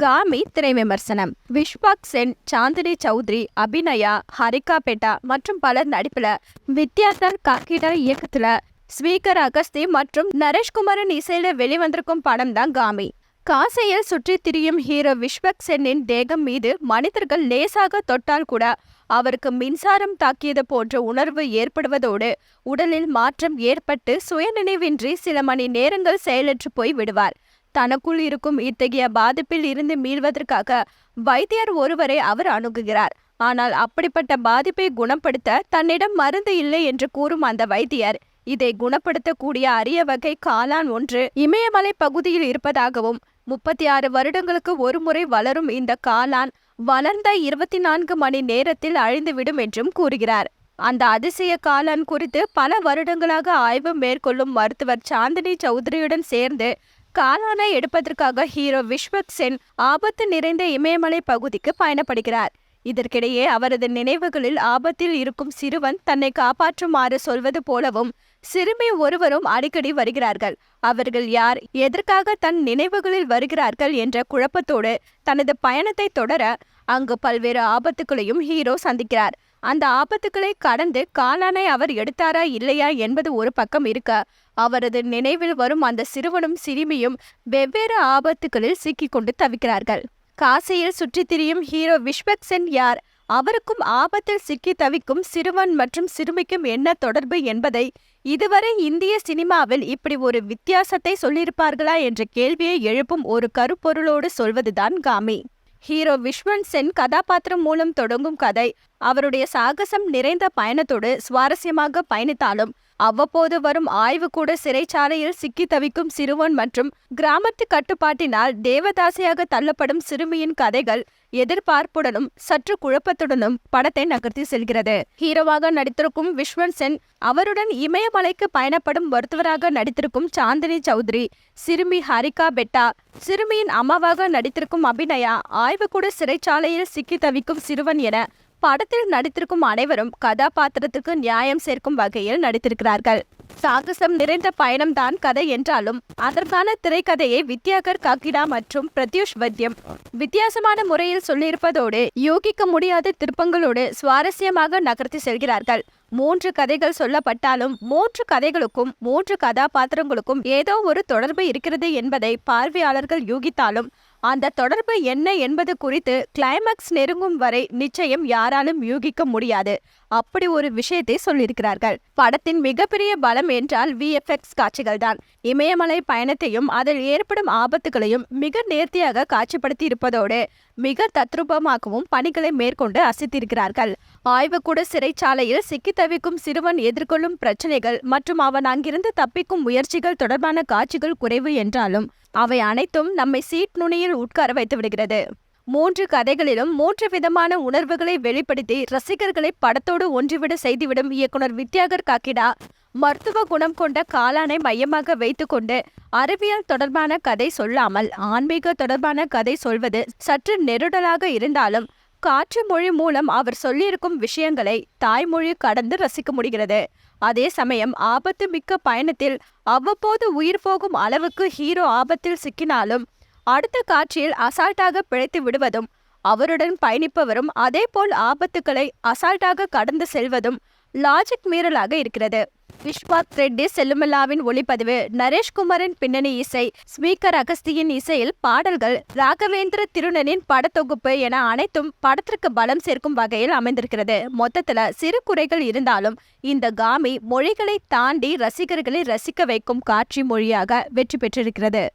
காமி திரை விமர்சனம். விஷ்வாக் சென், சாந்தினி சௌத்ரி, அபிநயா, ஹரிகா பெட்டா மற்றும் பலர் நடிப்புல வித்யாதர் காக்கிடா இயக்கத்துல ஸ்வீகர் அகஸ்தி மற்றும் நரேஷ்குமாரின் இசையில வெளிவந்திருக்கும் படம் தான் காமி. காசையில் சுற்றி திரியும் ஹீரோ விஷ்வக் சென்னின் தேகம் மீது மனிதர்கள் லேசாக தொட்டால் கூட அவருக்கு மின்சாரம் தாக்கியது போன்ற உணர்வு ஏற்படுவதோடு உடலில் மாற்றம் ஏற்பட்டு சுயநினைவின்றி சில மணி நேரங்கள் செயலற்று போய் விடுவார். தனக்குள் இருக்கும் இத்தகைய பாதிப்பில் இருந்து மீள்வதற்காக வைத்தியர் ஒருவரை அவர் அணுகுகிறார். ஆனால் அப்படிப்பட்ட பாதிப்பை குணப்படுத்த தன்னிடம் மருந்து இல்லை என்று கூறும் அந்த வைத்தியர், இதை குணப்படுத்தக்கூடிய அரிய வகை காளான் ஒன்று இமயமலை பகுதியில் இருப்பதாகவும் 36 வருடங்களுக்கு ஒரு முறை வளரும் இந்த காளான் வளர்ந்த 24 மணி நேரத்தில் அழிந்துவிடும் என்றும் கூறுகிறார். அந்த அதிசய காளான் குறித்து பல வருடங்களாக ஆய்வு மேற்கொள்ளும் மருத்துவர் சாந்தினி சௌத்ரியுடன் சேர்ந்து காளானை எடுப்பதற்காக ஹீரோ விஷ்வக் சென் ஆபத்து நிறைந்த இமயமலை பகுதிக்கு பயணப்படுகிறார். இதற்கிடையே அவரது நினைவுகளில் ஆபத்தில் இருக்கும் சிறுவன் தன்னை காப்பாற்றுமாறு சொல்வது போலவும் சிறுமி ஒருவரும் அடிக்கடி வருகிறார்கள். அவர்கள் யார், எதற்காக தன் நினைவுகளில் வருகிறார்கள் என்ற குழப்பத்தோடு தனது பயணத்தை தொடர அங்கு பல்வேறு ஆபத்துகளையும் ஹீரோ சந்திக்கிறார். அந்த ஆபத்துக்களை கடந்து காளானை அவர் எடுத்தாரா இல்லையா என்பது ஒரு பக்கம் இருக்க, அவரது நினைவில் வரும் அந்த சிறுவனும் சிறுமியும் வெவ்வேறு ஆபத்துகளில் சிக்கிக்கொண்டு தவிக்கிறார்கள். காசியில் சுற்றி திரியும் ஹீரோ விஷ்வக் சென் யார், அவருக்கும் ஆபத்தில் சிக்கி தவிக்கும் சிறுவன் மற்றும் சிறுமிக்கும் என்ன தொடர்பு என்பதை இதுவரை இந்திய சினிமாவில் இப்படி ஒரு வித்தியாசத்தை சொல்லியிருப்பார்களா என்ற கேள்வியை எழுப்பும் ஒரு கருப்பொருளோடு சொல்வதுதான் காமி. ஹீரோ விஷ்வக் சென் கதாபாத்திரம் மூலம் தொடங்கும் கதை அவருடைய சாகசம் நிறைந்த பயணத்தோடு சுவாரஸ்யமாக பயணித்தாலும் அவ்வப்போது வரும் ஆய்வுக்கூட சிறைச்சாலையில் சிக்கி தவிக்கும் சிறுவன் மற்றும் கிராமத்து கட்டுப்பாட்டினால் தேவதாசியாக தள்ளப்படும் சிறுமியின் கதைகள் எதிர்பார்ப்புடனும் சற்று குழப்பத்துடனும் படத்தை நகர்த்தி செல்கிறது. ஹீரோவாக நடித்திருக்கும் விஷ்வக் சென், அவருடன் இமயமலைக்கு பயணப்படும் மருத்துவராக நடித்திருக்கும் சாந்தினி சௌத்ரி, சிறுமி ஹரிகா பெட்டா, சிறுமியின் அம்மாவாக நடித்திருக்கும் அபிநயா, ஆய்வுக்கூட சிறைச்சாலையில் சிக்கி தவிக்கும் சிறுவன் என படத்தில் நடித்திருக்கும் அனைவரும் கதாபாத்திரத்துக்கு நியாயம் சேர்க்கும் வகையில் நடித்திருக்கிறார்கள். சாகசம் நிறைந்த பயணம்தான் கதை என்றாலும் அதற்கான திரைக்கதையை வித்யாதர் காக்கிடா மற்றும் பிரத்யூஷ் வத்யம் வித்தியாசமான முறையில் சொல்லியிருப்பதோடு யூகிக்க முடியாத திருப்பங்களோடு சுவாரஸ்யமாக நகர்த்தி செல்கிறார்கள். 3 கதைகள் சொல்லப்பட்டாலும் 3 கதைகளுக்கும் 3 கதாபாத்திரங்களுக்கும் ஏதோ ஒரு தொடர்பு இருக்கிறது என்பதை பார்வையாளர்கள் யூகித்தாலும் அந்த தொடர்பு என்ன என்பது குறித்து கிளைமாக்ஸ் நெருங்கும் வரை நிச்சயம் யாராலும் யூகிக்க முடியாது. அப்படி ஒரு விஷயத்தை சொல்லியிருக்கிறார்கள். படத்தின் மிகப்பெரிய பலம் என்றால் VFX காட்சிகள் தான். இமயமலை பயணத்தையும் அதில் ஏற்படும் ஆபத்துகளையும் மிக நேர்த்தியாக காட்சிப்படுத்தி இருப்பதோடு மிக தத்ரூபமாகவும் பணிகளை மேற்கொண்டு அசைத்திருக்கிறார்கள். ஆய்வுக்கூட சிறைச்சாலையில் சிக்கி தவிக்கும் சிறுவன் எதிர்கொள்ளும் பிரச்சனைகள் மற்றும் அவன் அங்கிருந்து தப்பிக்கும் முயற்சிகள் தொடர்பான காட்சிகள் குறைவு என்றாலும் அவை அனைத்தும் நம்மை சீட் நுனியில் உட்கார வைத்து விடுகிறது. 3 கதைகளிலும் 3 விதமான உணர்வுகளை வெளிப்படுத்தி ரசிகர்களை படத்தோடு ஒன்றிவிட செய்துவிடும் இயக்குனர் வித்யாதர் காக்கிடா மருத்துவ குணம் கொண்ட காளானை மையமாக வைத்துக்கொண்டு அறிவியல் தொடர்பான கதை சொல்லாமல் ஆன்மீக தொடர்பான கதை சொல்வது சற்று நெருடலாக இருந்தாலும் காட்சி மொழி மூலம் அவர் சொல்லியிருக்கும் விஷயங்களை தாய்மொழி கடந்து ரசிக்க முடிகிறது. அதே சமயம் ஆபத்து மிக்க பயணத்தில் அவ்வப்போது உயிர் போகும் அளவுக்கு ஹீரோ ஆபத்தில் சிக்கினாலும் அடுத்த காட்சியில் அசால்ட்டாக பிழைத்து விடுவதும் அவருடன் பயணிப்பவரும் அதேபோல் ஆபத்துக்களை அசால்ட்டாக கடந்து செல்வதும் லாஜிக் மீறலாக இருக்கிறது. விஷ்வாக் ரெட்டி செல்லுமல்லாவின் ஒளிப்பதிவு, நரேஷ்குமாரின் பின்னணி இசை, ஸ்வீகர் அகஸ்தியின் இசையில் பாடல்கள், ராகவேந்திர திருணனின் படத்தொகுப்பு என அனைத்தும் படத்திற்கு பலம் சேர்க்கும் வகையில் அமைந்திருக்கிறது. மொத்தத்துல சிறு குறைகள் இருந்தாலும் இந்த காமி மொழிகளை தாண்டி ரசிகர்களை ரசிக்க வைக்கும் காட்சி மொழியாக வெற்றி பெற்றிருக்கிறது.